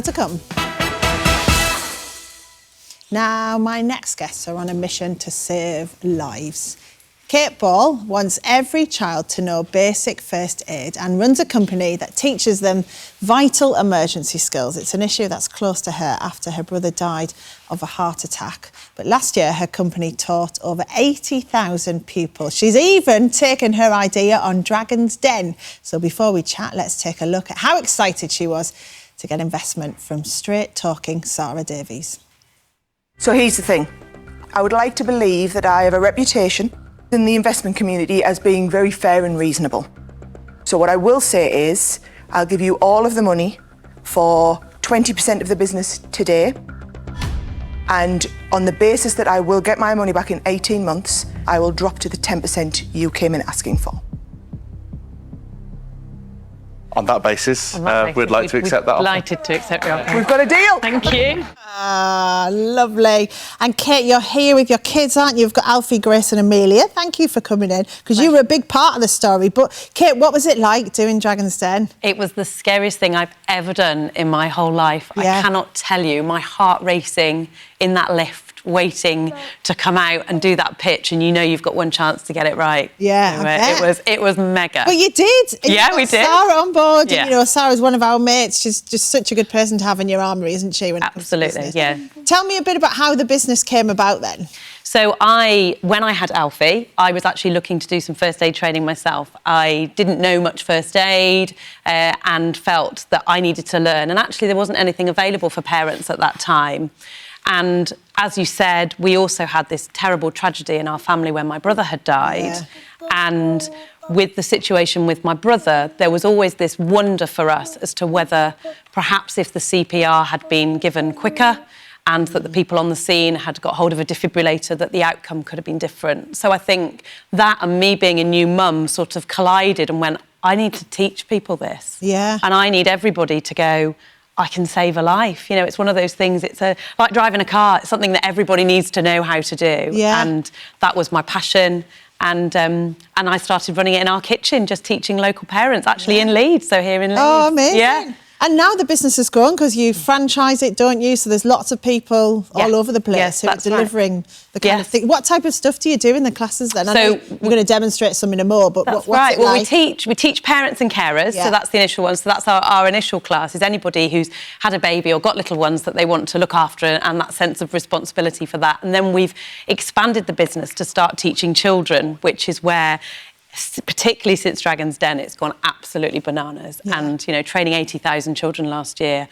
To come. Now, my next guests are on a mission to save lives. Kate Ball wants every child to know basic first aid and runs a company that teaches them vital emergency skills. It's an issue that's close to her after her brother died of a heart attack. But last year, her company taught over 80,000 pupils. She's even taken her idea on Dragon's Den. So before we chat, let's take a look at how excited she was to get investment from straight-talking Sarah Davies. So here's the thing. I would like to believe that I have a reputation in the investment community as being very fair and reasonable. So what I will say is, I'll give you all of the money for 20% of the business today. And on the basis that I will get my money back in 18 months, I will drop to the 10% you came in asking for. On that basis, we'd like to accept that offer. Delighted to accept your offer. We've got a deal. Thank you. Ah, lovely. And Kate, you're here with your kids, aren't you? You've got Alfie, Grace and Amelia. Thank you for coming in, because you were a big part of the story. But Kate, what was it like doing Dragon's Den? It was the scariest thing I've ever done in my whole life. Yeah. I cannot tell you, my heart racing in that lift, waiting to come out and do that pitch, and you know you've got one chance to get it right. Yeah, it was mega. But you did. And yeah, you got we did. Sarah on board. Yeah. And, you know, Sarah's one of our mates. She's just such a good person to have in your armoury, isn't she? When Absolutely, yeah. Tell me a bit about how the business came about then. So when I had Alfie, I was actually looking to do some first aid training myself. I didn't know much first aid and felt that I needed to learn. And actually there wasn't anything available for parents at that time. And as you said, we also had this terrible tragedy in our family when my brother had died. Yeah. And with the situation with my brother, there was always this wonder for us as to whether perhaps if the CPR had been given quicker and that the people on the scene had got hold of a defibrillator, that the outcome could have been different. So I think that and me being a new mum sort of collided and went, I need to teach people this. Yeah. And I need everybody to go, I can save a life. You know, it's one of those things, it's like driving a car. It's something that everybody needs to know how to do. Yeah. And that was my passion. And I started running it in our kitchen, just teaching local parents, actually in Leeds, so here in Leeds. Oh, amazing. Yeah. And now the business has grown because you franchise it, don't you? So there's lots of people all over the place who are delivering the kind of thing. What type of stuff do you do in the classes then? I know you're going to demonstrate some in a more, but what's right. it like? Well, we teach parents and carers, so that's the initial one. So that's our initial class, is anybody who's had a baby or got little ones that they want to look after, and that sense of responsibility for that. And then we've expanded the business to start teaching children, which is where, particularly since Dragon's Den, it's gone absolutely bananas. Yeah. And, you know, training 80,000 children last year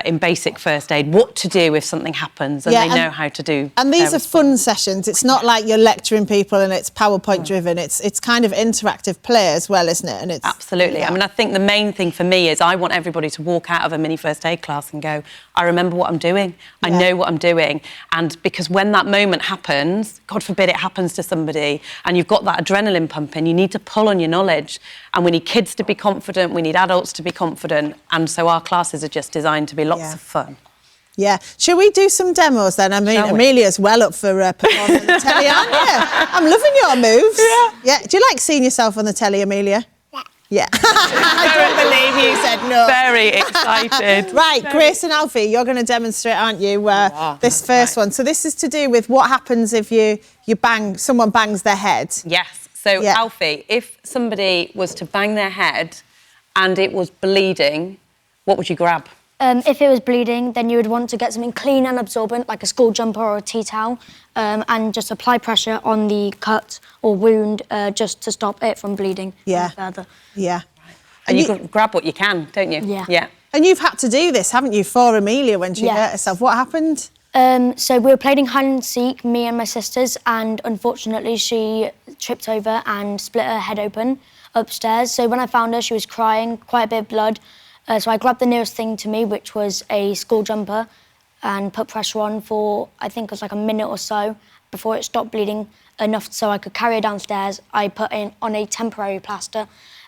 in basic first aid, what to do if something happens, and they know how to do. And these are fun sessions. It's not like you're lecturing people and it's PowerPoint driven. It's kind of interactive play as well, isn't it? And it's absolutely. I mean, I think the main thing for me is I want everybody to walk out of a mini first aid class and go, I remember what I'm doing. I know what I'm doing. And because when that moment happens, God forbid it happens to somebody, and you've got that adrenaline pumping, you need to pull on your knowledge, and we need kids to be confident, we need adults to be confident, and so our classes are just designed to be lots of fun. Yeah. Shall we do some demos then? I mean, Amelia's well up for performing on the telly, aren't you? I'm loving your moves. Yeah. Do you like seeing yourself on the telly, Amelia? Yeah. I don't believe you said no. Very excited. Right, Grace and Alfie, you're going to demonstrate, aren't you, this first one. So this is to do with what happens if someone bangs their head. Yes. So, Alfie, if somebody was to bang their head and it was bleeding, what would you grab? If it was bleeding, then you would want to get something clean and absorbent, like a school jumper or a tea towel, and just apply pressure on the cut or wound just to stop it from bleeding further. Yeah. And you grab what you can, don't you? Yeah. And you've had to do this, haven't you, for Amelia when she hurt herself. What happened? So we were playing hide and seek, me and my sisters, and unfortunately she tripped over and split her head open upstairs. So when I found her, she was crying, quite a bit of blood. So I grabbed the nearest thing to me, which was a school jumper, and put pressure on for, I think it was like a minute or so, before it stopped bleeding enough so I could carry her downstairs. I put on a temporary plaster,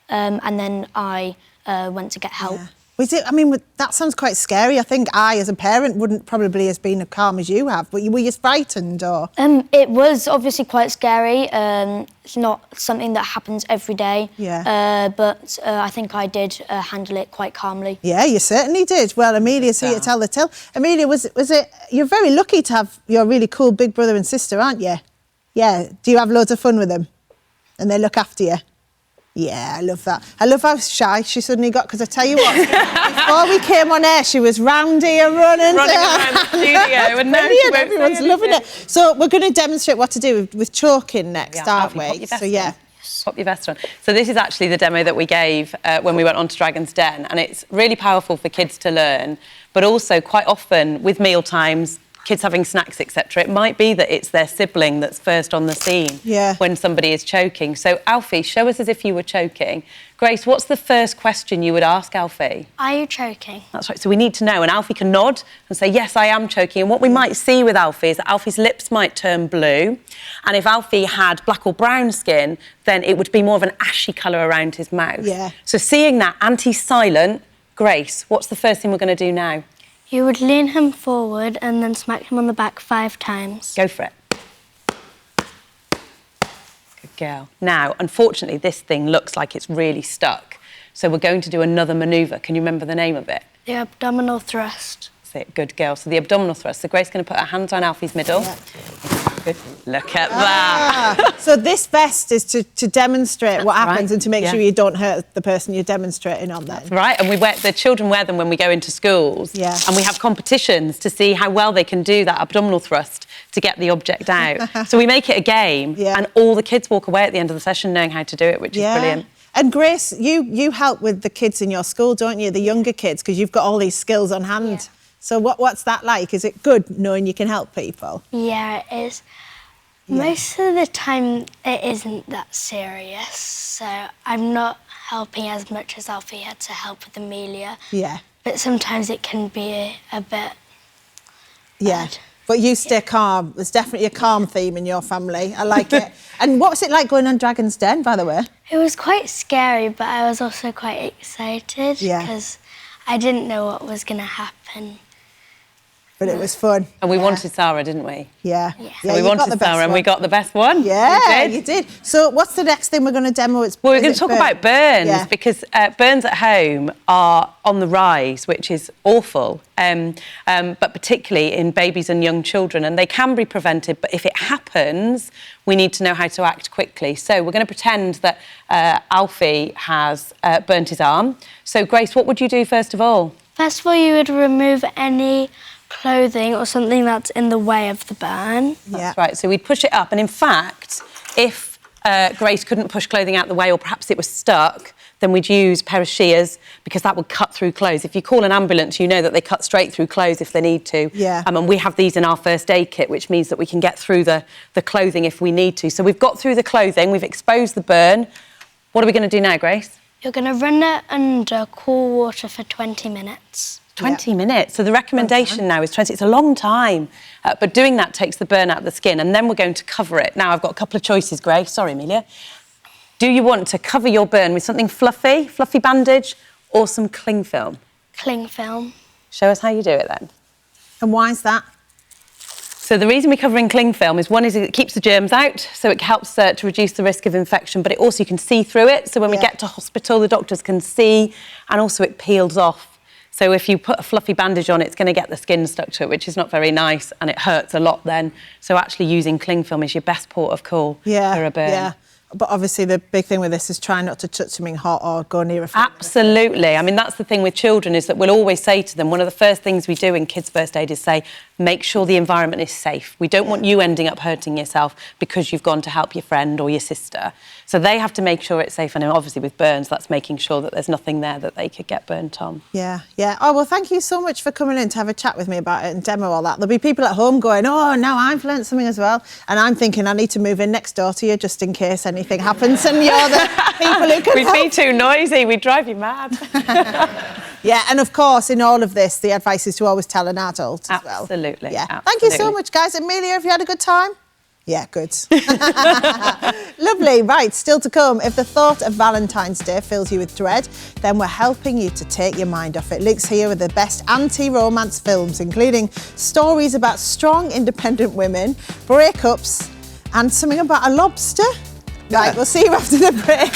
and then I went to get help. Was it? I mean, that sounds quite scary. I think I, as a parent, wouldn't probably have been as calm as you have. But were you frightened or? It was obviously quite scary. It's not something that happens every day. Yeah. But I think I did handle it quite calmly. Yeah, you certainly did. Well, Amelia's here to tell the tale. Amelia, was it? You're very lucky to have your really cool big brother and sister, aren't you? Yeah. Do you have loads of fun with them? And they look after you? Yeah, I love that. I love how shy she suddenly got, because I tell you what, before we came on air, she was round here running around the studio, and now everyone's loving it. So we're going to demonstrate what to do with chalking next, aren't we? So yeah. Pop your vest on. So this is actually the demo that we gave when we went on to Dragon's Den, and it's really powerful for kids to learn, but also quite often with meal times, kids having snacks, etc. It might be that it's their sibling that's first on the scene when somebody is choking. So, Alfie, show us as if you were choking. Grace, what's the first question you would ask Alfie? Are you choking? That's right. So we need to know. And Alfie can nod and say, yes, I am choking. And what we might see with Alfie is that Alfie's lips might turn blue. And if Alfie had black or brown skin, then it would be more of an ashy colour around his mouth. Yeah. So seeing that, and he's silent, Grace, what's the first thing we're going to do now? You would lean him forward and then smack him on the back 5 times. Go for it. Good girl. Now, unfortunately, this thing looks like it's really stuck. So we're going to do another manoeuvre. Can you remember the name of it? The abdominal thrust. That's it. Good girl. So the abdominal thrust. So Grace's going to put her hands on Alfie's middle. Yeah. Good. Look at that. So this vest is to demonstrate what happens and to make sure you don't hurt the person you're demonstrating on then. That's right. And the children wear them when we go into schools. Yeah. And we have competitions to see how well they can do that abdominal thrust to get the object out. So we make it a game and all the kids walk away at the end of the session knowing how to do it, which is brilliant. And Grace, you help with the kids in your school, don't you? The younger kids, because you've got all these skills on hand. Yeah. So what's that like? Is it good knowing you can help people? Yeah, it is. Yeah. Most of the time it isn't that serious, so I'm not helping as much as Alfie had to help with Amelia. Yeah. But sometimes it can be a bit bad. But you stay calm. There's definitely a calm theme in your family. I like it. And what was it like going on Dragon's Den, by the way? It was quite scary, but I was also quite excited because I didn't know what was going to happen. But it was fun. And we wanted Sarah, didn't we? Yeah. So we wanted Sarah and we got the best one. Yeah, you did. So what's the next thing we're going to demo? Well, we're going to talk about burns because burns at home are on the rise, which is awful, but particularly in babies and young children. And they can be prevented, but if it happens, we need to know how to act quickly. So we're going to pretend that Alfie has burnt his arm. So, Grace, what would you do first of all? First of all, you would remove any clothing or something that's in the way of the burn. That's right. So we'd push it up. And in fact, if Grace couldn't push clothing out the way, or perhaps it was stuck, then we'd use a pair of shears because that would cut through clothes. If you call an ambulance, you know that they cut straight through clothes if they need to. Yeah. And we have these in our first aid kit, which means that we can get through the clothing if we need to. So we've got through the clothing, we've exposed the burn. What are we going to do now, Grace? You're going to run it under cool water for 20 minutes. 20 minutes. So the recommendation now is 20. It's a long time. But doing that takes the burn out of the skin, and then we're going to cover it. Now, I've got a couple of choices, Grace. Sorry, Amelia. Do you want to cover your burn with something fluffy bandage, or some cling film? Cling film. Show us how you do it then. And why is that? So the reason we're covering cling film is one is it keeps the germs out, so it helps to reduce the risk of infection, but it also you can see through it. So when we get to hospital, the doctors can see, and also it peels off. So if you put a fluffy bandage on, it's going to get the skin stuck to it, which is not very nice, and it hurts a lot then. So actually using cling film is your best port of call for a burn. Yeah. But obviously the big thing with this is try not to touch something hot or go near a flame. Absolutely. I mean, that's the thing with children is that we'll always say to them, one of the first things we do in kids' first aid is say, make sure the environment is safe. We don't want you ending up hurting yourself because you've gone to help your friend or your sister. So they have to make sure it's safe. And obviously with burns, that's making sure that there's nothing there that they could get burnt on. Yeah. Oh, well, thank you so much for coming in to have a chat with me about it and demo all that. There'll be people at home going, oh, now I've learnt something as well. And I'm thinking I need to move in next door to you just in case anything happens and you're the people who can help. We'd be too noisy. We'd drive you mad. Yeah, and of course, in all of this, the advice is to always tell an adult as well. Absolutely. Yeah. Absolutely. Thank you so much, guys. Amelia, have you had a good time? Yeah, good. Lovely. Right, still to come. If the thought of Valentine's Day fills you with dread, then we're helping you to take your mind off it. Luke's here with the best anti-romance films, including stories about strong, independent women, breakups, and something about a lobster. Right, we'll see you after the break.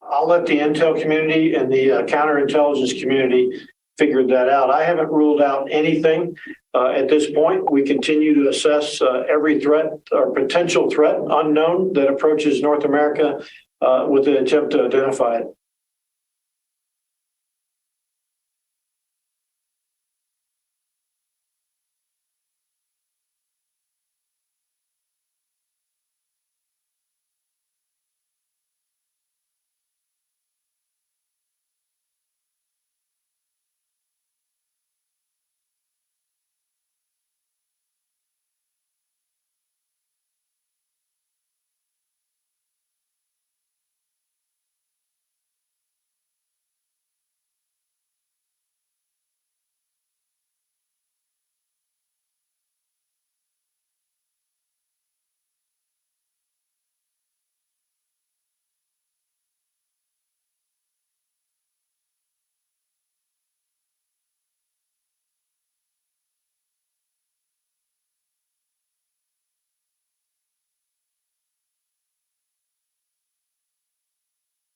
I'll let the intel community and the counterintelligence community figure that out. I haven't ruled out anything at this point. We continue to assess every threat or potential threat unknown that approaches North America with the attempt to identify it.